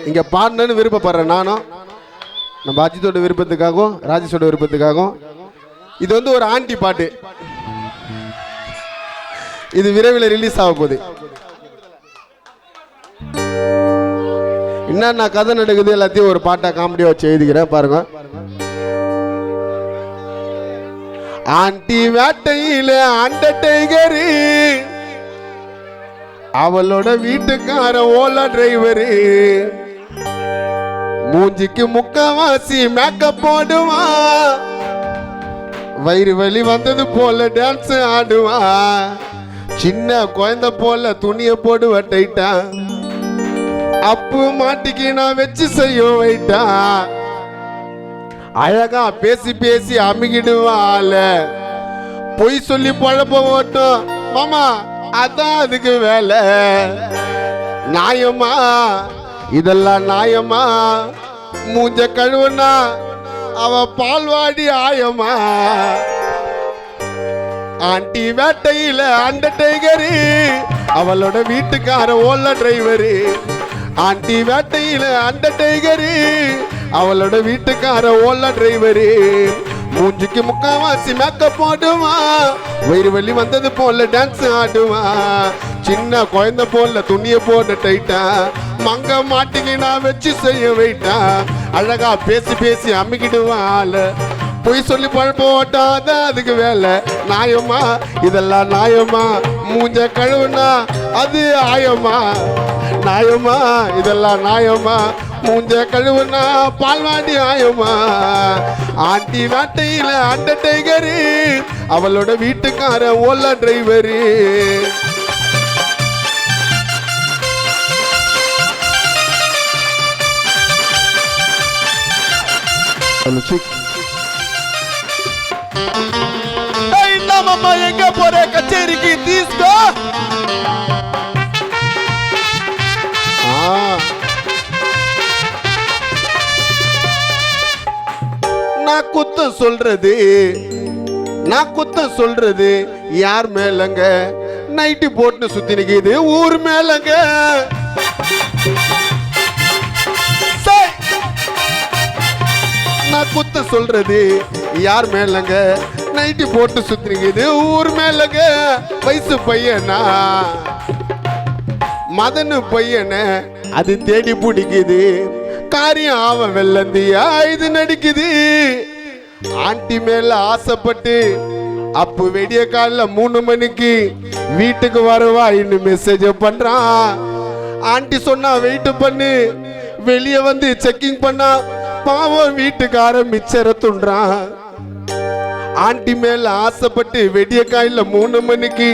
இங்க பாடணும்னு விருப்பப்படுறேன் நானும். நம்ம அஜித்தோட விருப்பத்துக்காகவும் ராஜேஷோட விருப்பத்துக்காகவும். இது வந்து ஒரு ஆண்டி பாட்டு. இது விரைவில் ரிலீஸ் ஆக போகுது. என்னென்ன கதை நடக்குது எல்லாத்தையும் ஒரு பாட்டா காமெடியா வச்சு எழுதிக்கிறேன் பாருங்க. ஆண்டி வேட்டையில அண்டர்டேக்கரு, அவளோட வீட்டுக்கார ஓலா டிரைவரு, மூஞ்சிக்கு முக்கவாசி மேக்கப் போடுவா, வயிறு வலி வந்தது போல டான்ஸ் ஆடுவா, சின்ன குழந்தை போல துணிய போடுவ டைட்டா, அப்பு மாட்டிக்கு நான் வச்சு செய்ய வைட்டா, அழகா பேசி பேசி அமுகிடுவால, பொய் சொல்லி பழப்ப ஓட்டும் மாமா அதான் அதுக்கு வேலை. நாயமா இதெல்லாம் நாயமா, மூஞ்ச கழுவுனா அவ பால்வாடி ஆயமா. ஆண்டி வேட்டையில அண்டர்டேக்கரு, அவளோட வீட்டுக்கார ஓலா டிரைவரு, ஆண்டி வேட்டையில அண்டர்டேக்கரு, அவளோட வீட்டுக்கார ஓலா டிரைவரு, மூஞ்சிக்கு முக்காவாசி மேக்கப் போடுவா, வயிறு வலி வந்தது போல டான்ஸ் ஆடுவா, சின்ன குழந்தை போல துணிய போட டைட்டா, மங்க மாட்டிக்கு நான் வச்சு செய்ய வைட்டா, அழகா பேசி பேசி அமுக்கிடுவாள், பொய் சொல்லி பழப்போட்டாத அதுக்கு வேலை. நாயமா இதெல்லாம் நாயமா, மூஞ்ச கழுவுனா அது ஆயமா. நாயமா இதெல்லாம் நாயமா, மூஞ்ச கழுவுனா பால்வாடி ஆயமா. ஆண்டி வேட்டையில அண்டர்டேக்கரு, அவளோட வீட்டுக்கார ஓலா டிரைவரு. மாமா எங்க போற கச்சேரிக்கு தீஸ்கோ. நான் குத்தம் சொல்றது, நான் குத்தம் சொல்றது யார் மேலங்க, நைட்டு போட்டு சுத்தி நிக்குது ஊர் மேலங்க. நான் குத்தம் சொல்றது யார் மேலங்க, நைட்டு போட்டு சுத்தினிக்குது ஊர் மேலங்க. வயசு பையனா மதனு பையன அது தேடி பிடிக்குது, காரியம் அவன் வெள்ளந்தியா இது நடிக்குது. ஆண்டி மேல ஆசைப்பட்டு அப்பு வெடிய காலில் 3 மணிக்கு வீட்டுக்கு வருவா இன்னும் மெசேஜ் பண்றான். ஆண்டி சொன்னா வெயிட் பண்ணு, வெளியே வந்து செக்கிங் பண்ணா பாவம் வீட்டுக்கார மிச்சர துன்றான். ஆண்டி மேல ஆசைப்பட்டு வெடிய காயில 3 மணிக்கு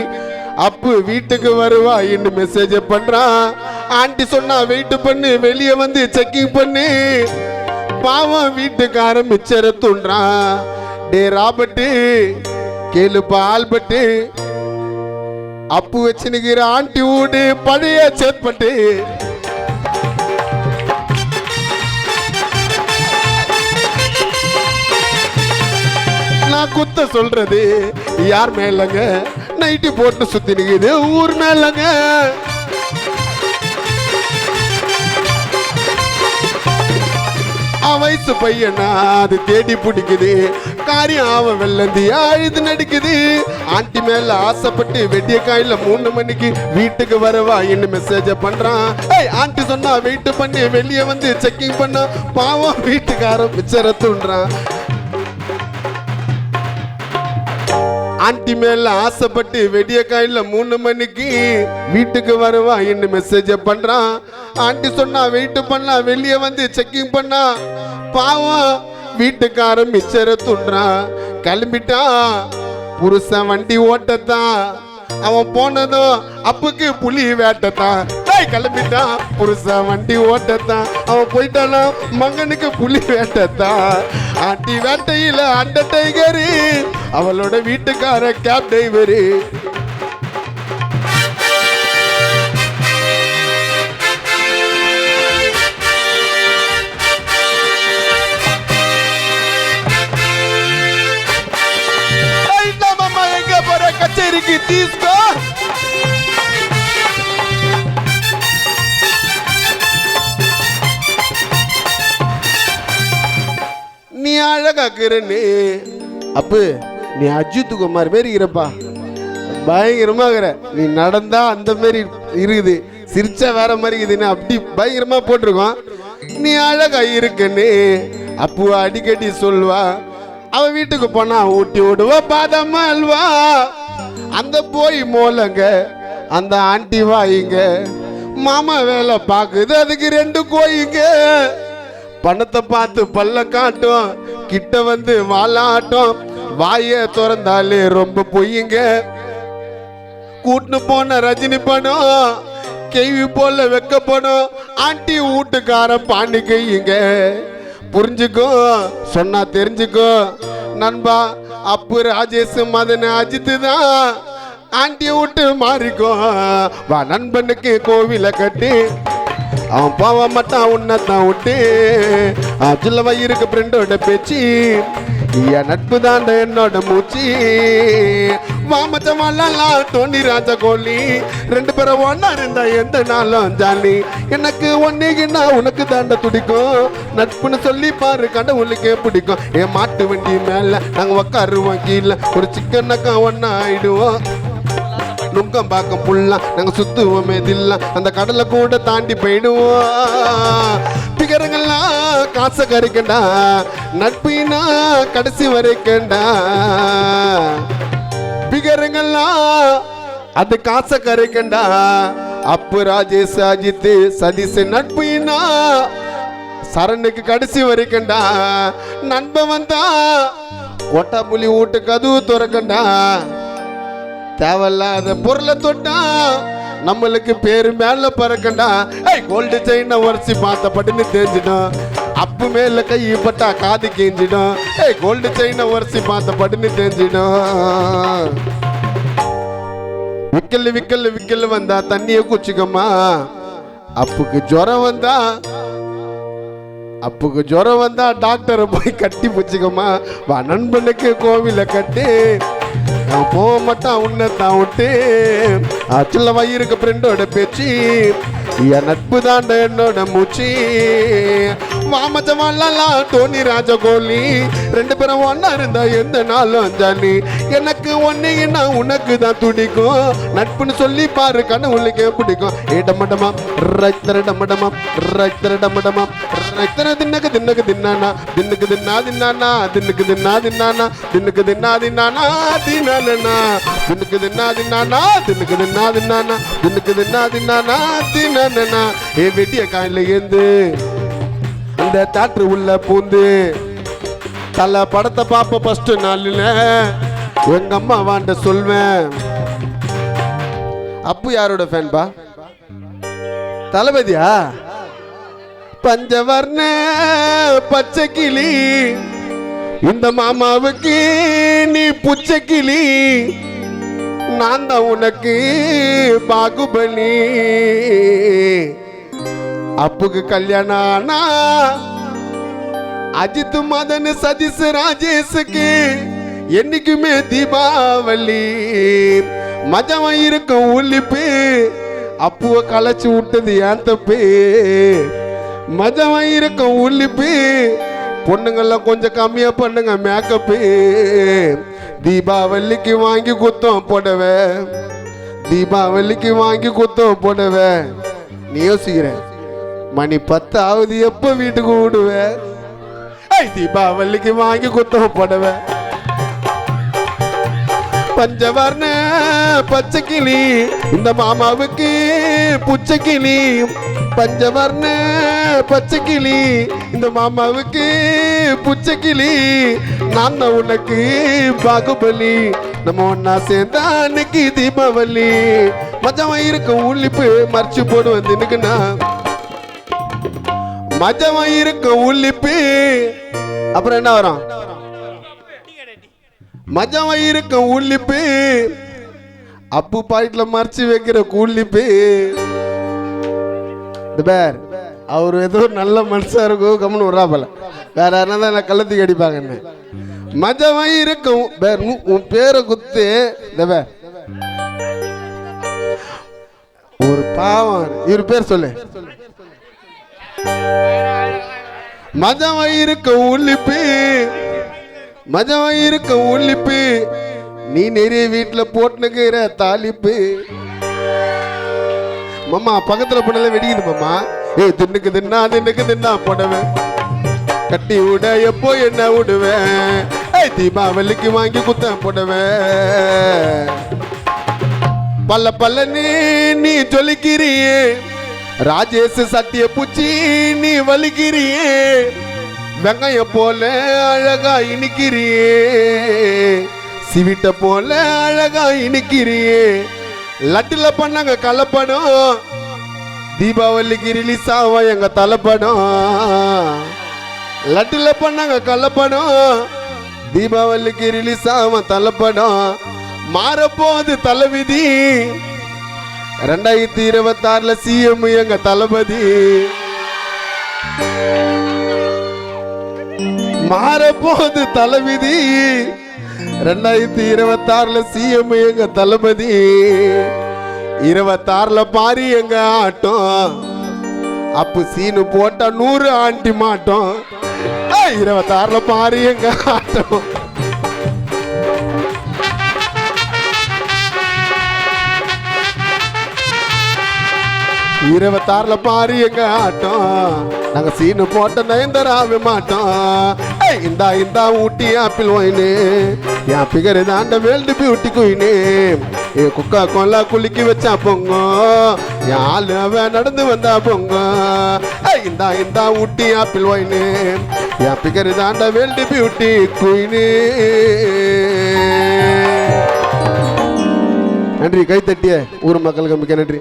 அப்பு வீட்டுக்கு வருவா இன்னும் மெசேஜ் பண்றான். ஆண்டி சொன்னா வெயிட் பண்ணு, வெளியே வந்து செக்கிங் பண்ணு, பாவம் வீட்டுக்கார மிச்சர துன்றான். டே ராபர்ட் கேளுப்பா ஆல்பர்ட், அப்பு வச்சு நிக்கிற ஆண்டி வீடு பழைய சேத்பட்டு. நான் குத்த சொல்றது யார் மேலங்க, நைட்டு போட்டு சுத்தி நிக்குது ஊர் மேலங்க. வயசு பையனா அது தேடி பிடிக்குது, காரியம் அவன் வெள்ளந்தியா இது நடிக்குது. ஆண்டி மேல ஆசைப்பட்டு வெடிய காயில 3 மணிக்கு வீட்டுக்கு வரவா இன்னும் மெசேஜ் பண்றான். ஆண்டி சொன்னா வெயிட் பண்ணி வெளியே வந்து செக்கிங் பண்ண பாவம் வீட்டுக்காரன் மிச்சர தூண்டுறான். ஆண்டி மேல ஆசைப்பட்டு வெடிய காயில 3 மணிக்கு வீட்டுக்கு வருவா இன்னும் மெசேஜ் பண்றான். ஆண்டி சொன்னா வெயிட் பண்ணா வெளியே வந்து செக்கிங் பண்ணா பாவம் வீட்டுக்காரன் மிச்சர துன்றான். கிளம்பிட்டான் புருஷன் வண்டி ஓட்டத்தான், அவன் போனதும் அப்புக்கு புலி வேட்டத்தான். கிளம்பிட்டான் புருஷன் வண்டி ஓட்டத்தான், அவன் போயிட்டானா மகனுக்கு புலி வேட்டத்தான். ஆண்டி வேட்டையில அண்டர்டேக்கரு, அவளோட வீட்டுக்கார கேப் டிரைவரு. எங்க போற கச்சேரிக்கு தீஸ்கோ. அழகாக்குறேன்னு. அப்பு நீ அஜித் குமார் மாரி இருப்பா, பயங்கரமா இருக்கிற. நீ நடந்தா அந்த மாதிரி இருக்குது, சிரிச்சா வேற மாதிரி இருக்குதுன்னு அப்படி பயங்கரமா போட்டிருக்கோம். நீ அழகா இருக்குன்னு அப்பு அடிக்கடி சொல்வா. அவ வீட்டுக்கு போனா ஊட்டி விடுவா பாதாம் அல்வா. அந்த போய் மோலங்க அந்த ஆண்டி வாயிங்க, மாமா வேலை பாக்குது அதுக்கு 2 கோயிங்க. பணத்தை பார்த்து பல்ல காட்டும், கிட்ட வந்து வாலாட்டம், வாய திறந்தாலே ரொம்ப பொய்யுங்க. கூட்டு போன ரஜினி படம் கேள்வி போல வைக்கப்படும், ஆண்டி வீட்டுக்கார பாண்டி கையுங்க. புரிஞ்சுக்கோ சொன்னா தெரிஞ்சுக்கோ நண்பா, அப்பு ராஜேஷ் மதன் அஜித்து தான் ஆண்டி விட்டு மாறிக்கோ. வா நண்பனுக்கு கோவில கட்டி அவன் பாவ மாட்டான் உன்னத்தான் விட்டு. அஜில்லவா இருக்கு ஃப்ரெண்டோட பேச்சு, என் நட்பு தாண்ட என்னோட மூச்சு. வாமச்சமாலாம் டோனி ராஜா கோலி 2 பேரும் ஒன்னா இருந்தா எந்த நாளும் ஜாலி. எனக்கு ஒன்னுக்குன்னா உனக்கு தாண்ட துடிக்கும், நட்புன்னு சொல்லி பாரு கடவுளுக்கே பிடிக்கும். என் மாட்டு வண்டி மேல நாங்க உக்காருவோம், கீழே ஒரு சிக்கனக்கா ஒன்னா ஆயிடுவோம். நுங்கம் பாக்கம் புல்லா நாங்க சுத்துவோமே தில்லா, அந்த கடலை கூட தாண்டி போயிடுவோம். பிகரங்கள்லாம் காசை கறிக்கண்டா, நட்பினா கடைசி வரைக்கண்டா. பிகரங்கள்லாம் அது காசை கறிக்கண்டா, அப்பு ராஜேஷ் அஜித் சதீஷ் நட்பினா சரணுக்கு கடைசி வரைக்கண்டா. நண்பன் வந்தா கொட்டா புலி வீட்டு கதவு துறக்கண்டா. தேவையில்லாத பொருளை தொட்டா நம்மளுக்கு பேரு மேல பறக்கண்டா. கோல்டு செயின உரசி பார்த்த பட்டுன்னு தெரிஞ்சிடும், அப்பு மேல கை பட்டா காது கேஞ்சிடும். கோல்டு செயின உரசி பார்த்த பட்டுன்னு தெரிஞ்சிடும். விக்கல் விக்கல் விக்கல் வந்தா தண்ணிய குச்சிக்கம்மா. அப்புக்கு ஜுரம் வந்தா டாக்டரை போய் கட்டி பிடிச்சிக்கம்மா. வா நண்பனுக்கு கோவில கட்டி போக மாட்டான் உன்னத்தான் விட்டு. அச்சுல வயிறுக்கு ஃப்ரெண்டோட பேச்சு, என் நட்பு தாண்ட என்னோட மூச்சு. மாமச்சமாலாம் டோனி ராஜா கோலி 2 பேரும் ஒன்னா இருந்தா எந்த நாளும் ஜாலி. எனக்கு ஒன்னுன்னா உனக்கு தான் துடிக்கும், நட்புன்னு சொல்லி பாரு கடவுளுக்கே பிடிக்கும். ஏடமடமா ரைத்தரடமடமா ரைத்தரடமடமா ரைத்தர தின்னக்கு தின்னக்கு தின்னானா தின்னுக்கு தின்னா தின்னானா தின்னுக்கு தின்னா தின்னானா தின்னுக்கு தின்னா தின்னானா தின்னானா தின்னுக்கு தின்னா தின்னானா தின்னுக்கு தின்னா தின்னானா தின்னுக்கு தின்னா தின்னானா தின்னானா. ஏ வெட்டிய காயில ஏந்து இந்த தேட்டர் உள்ள பூந்து தலை படத்தை பார்ப்ப ஃபர்ஸ்ட் நாளில் எங்க அம்மா வாண்ட சொல்வேன். அப்பு யாரோட ஃபேன்பா? தளபதியா? பஞ்சவர்ண பச்சை கிளி இந்த மாமாவுக்கு நீ புச்சை கிளி, நான் தான் உனக்கு பாகுபலி. அப்புக்கு கல்யாணம் ஆனா அஜித் மதன் சதீஷ் ராஜேஷுக்கு என்னைக்குமே தீபாவளி. மஜமா இருக்கும் உள்ளிப்பு, அப்புவ கலைச்சு விட்டது ஏன் தப்பு. மஜமா இருக்கும் உள்ளிப்பு, பொண்ணுங்கள்லாம் கொஞ்சம் கம்மியா பண்ணுங்க மேக்கப்பு. தீபாவளிக்கு வாங்கி குத்தம் போடவே, தீபாவளிக்கு வாங்கி குத்தம் போடவே. நீ யோசிக்கிற மணி 10 ஆகுது, எப்ப வீட்டுக்கு விடுவேன்? தீபாவளிக்கு வாங்கி குத்தம் போடவே. பஞ்சவர்ண பச்சை கிளி இந்த மாமாவுக்கு புச்சை கிளி. பஞ்சவர்ண பச்சை கிளி இந்த மாமாவுக்கு புச்சை கிளி, நான் தான் உனக்கு பாகுபலி. நம்ம ஒன்னா சேர்ந்தா அன்னைக்கு தீபாவளி. மஜமா இருக்கும் உள்ளிப்பு மறைச்சு போடுவேன் தினுக்குன்னா. மஜமா இருக்கும் உள்ளிப்பு அப்புறம் என்ன வரும்? மஜமா இருக்கும் உள்ளிப்பு, அப்பு பாயிட்ல மறைச்சு வைக்கிற கூலிப்பு. அவரு ஏதோ நல்ல மனுஷா இருக்கும் கம்முன்னு விடுறாப்பல, வேற யாருன்னா தான் என்ன கள்ளத்துக்கு அடிப்பாங்க. என்ன மஜமா இருக்கும் உன் பேரை குத்து. ஒரு பாவம், இவர் பேர் சொல்லு. மஜமா இருக்க உள்ளிப்பு மஜம் இருக்க உள்ளிப்பு நீ நிறைய வீட்டுல போட்டுனுக்கிற தாலிப்பு. மாமா பக்கத்துல பண்ணல வெடிக்குது மாமா. தின்னுக்கு தின்னா போடுவேன் கட்டி விட எப்போ என்ன விடுவேன். தீபாவளிக்கு வாங்கி குத்த போடுவேன். பல்லன்னு நீ ஜொலிக்கிறியே ராஜேஷ் சட்டிய பூச்சி நீ வலிக்கிறியே. வெங்காயம் போல அழகா இனிக்கிறியே சிவிட்ட போல அழகா இனிக்கிறியே. லட்டுல பண்ணாங்க கலப்படம் தீபாவளிக்கு ரிலீஸ் ஆகும் எங்க தலைப்படம். லட்டுல பண்ணாங்க கலப்படம் தீபாவளிக்கு ரிலீஸ் ஆகும் தலைப்படம். மாறப்போது தலைவிதி 2026 சிஎம் எங்க தளபதி. மாறப்போது தலைவிதி 2026 சிஎம் எங்க தளபதி. 26 பாரி எங்க ஆட்டம் அப்பு சீனு போட்டா 100 ஆண்டி மாட்டோம். 26 பாரி எங்க ஆட்டம். 26 பாரு எங்க ஆட்டம் நாங்க சீனு போட்ட நயன்தராவே மாட்டோம். இந்தா ஊட்டி ஆப்பிள் ஒயினு என் பிகர் தாண்ட வேல்டு பியூட்டி குயினு. குக்கா கோலா குளிக்கி வச்சா பொங்க என் ஆளு அவன் நடந்து வந்தா பொங்க. இந்தா ஊட்டி ஆப்பிள் ஒயினு என் பிகர் தாண்ட வேல்டு பியூட்டி குயினு. நன்றி கைத்தட்டிய ஊர் மக்களுக்கு மிக்க நன்றி.